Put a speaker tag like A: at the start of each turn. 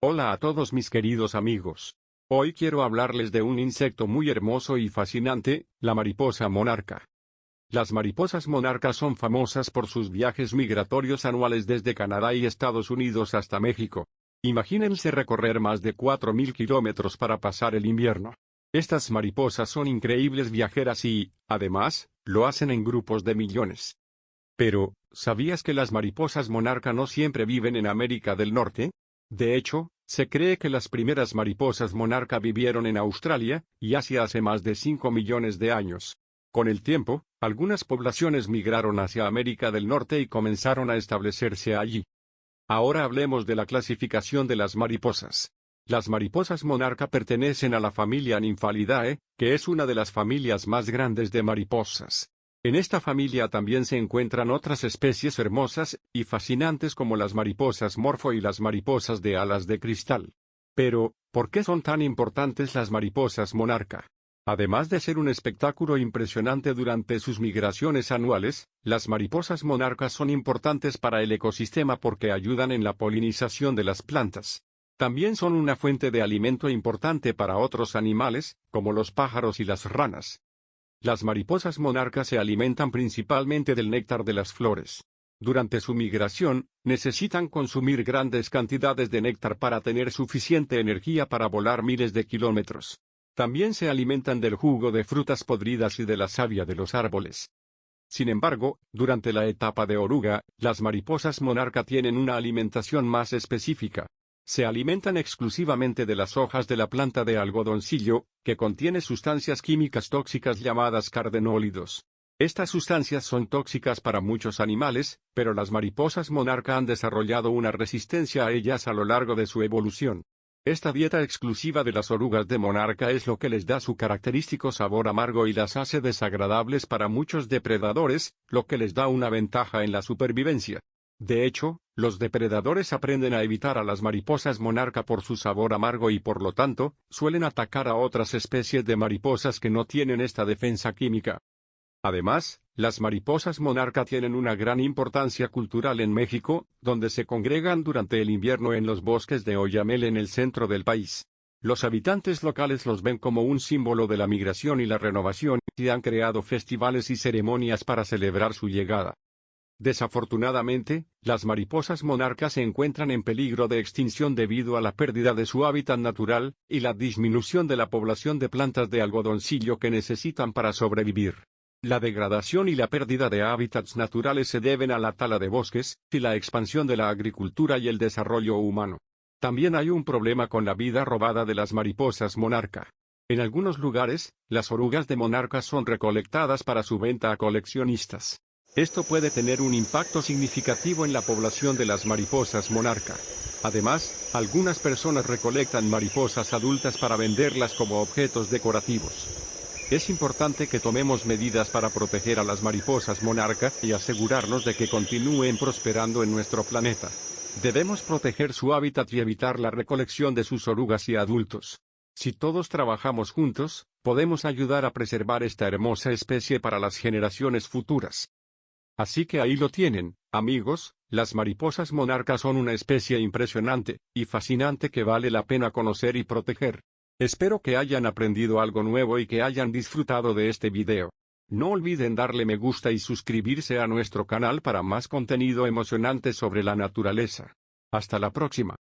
A: Hola a todos mis queridos amigos. Hoy quiero hablarles de un insecto muy hermoso y fascinante, la mariposa monarca. Las mariposas monarcas son famosas por sus viajes migratorios anuales desde Canadá y Estados Unidos hasta México. Imagínense recorrer más de 4.000 kilómetros para pasar el invierno. Estas mariposas son increíbles viajeras y, además, lo hacen en grupos de millones. Pero, ¿sabías que las mariposas monarca no siempre viven en América del Norte? De hecho, se cree que las primeras mariposas monarca vivieron en Australia y Asia hace más de 5 millones de años. Con el tiempo, algunas poblaciones migraron hacia América del Norte y comenzaron a establecerse allí. Ahora hablemos de la clasificación de las mariposas. Las mariposas monarca pertenecen a la familia Nymphalidae, que es una de las familias más grandes de mariposas. En esta familia también se encuentran otras especies hermosas y fascinantes como las mariposas morfo y las mariposas de alas de cristal. Pero, ¿por qué son tan importantes las mariposas monarca? Además de ser un espectáculo impresionante durante sus migraciones anuales, las mariposas monarcas son importantes para el ecosistema porque ayudan en la polinización de las plantas. También son una fuente de alimento importante para otros animales, como los pájaros y las ranas. Las mariposas monarcas se alimentan principalmente del néctar de las flores. Durante su migración, necesitan consumir grandes cantidades de néctar para tener suficiente energía para volar miles de kilómetros. También se alimentan del jugo de frutas podridas y de la savia de los árboles. Sin embargo, durante la etapa de oruga, las mariposas monarca tienen una alimentación más específica. Se alimentan exclusivamente de las hojas de la planta de algodoncillo, que contiene sustancias químicas tóxicas llamadas cardenólidos. Estas sustancias son tóxicas para muchos animales, pero las mariposas monarca han desarrollado una resistencia a ellas a lo largo de su evolución. Esta dieta exclusiva de las orugas de monarca es lo que les da su característico sabor amargo y las hace desagradables para muchos depredadores, lo que les da una ventaja en la supervivencia. De hecho, los depredadores aprenden a evitar a las mariposas monarca por su sabor amargo y por lo tanto, suelen atacar a otras especies de mariposas que no tienen esta defensa química. Además, las mariposas monarca tienen una gran importancia cultural en México, donde se congregan durante el invierno en los bosques de Oyamel en el centro del país. Los habitantes locales los ven como un símbolo de la migración y la renovación, y han creado festivales y ceremonias para celebrar su llegada. Desafortunadamente, las mariposas monarcas se encuentran en peligro de extinción debido a la pérdida de su hábitat natural, y la disminución de la población de plantas de algodoncillo que necesitan para sobrevivir. La degradación y la pérdida de hábitats naturales se deben a la tala de bosques, y la expansión de la agricultura y el desarrollo humano. También hay un problema con la vida robada de las mariposas monarca. En algunos lugares, las orugas de monarca son recolectadas para su venta a coleccionistas. Esto puede tener un impacto significativo en la población de las mariposas monarca. Además, algunas personas recolectan mariposas adultas para venderlas como objetos decorativos. Es importante que tomemos medidas para proteger a las mariposas monarca y asegurarnos de que continúen prosperando en nuestro planeta. Debemos proteger su hábitat y evitar la recolección de sus orugas y adultos. Si todos trabajamos juntos, podemos ayudar a preservar esta hermosa especie para las generaciones futuras. Así que ahí lo tienen, amigos, las mariposas monarcas son una especie impresionante y fascinante que vale la pena conocer y proteger. Espero que hayan aprendido algo nuevo y que hayan disfrutado de este video. No olviden darle me gusta y suscribirse a nuestro canal para más contenido emocionante sobre la naturaleza. Hasta la próxima.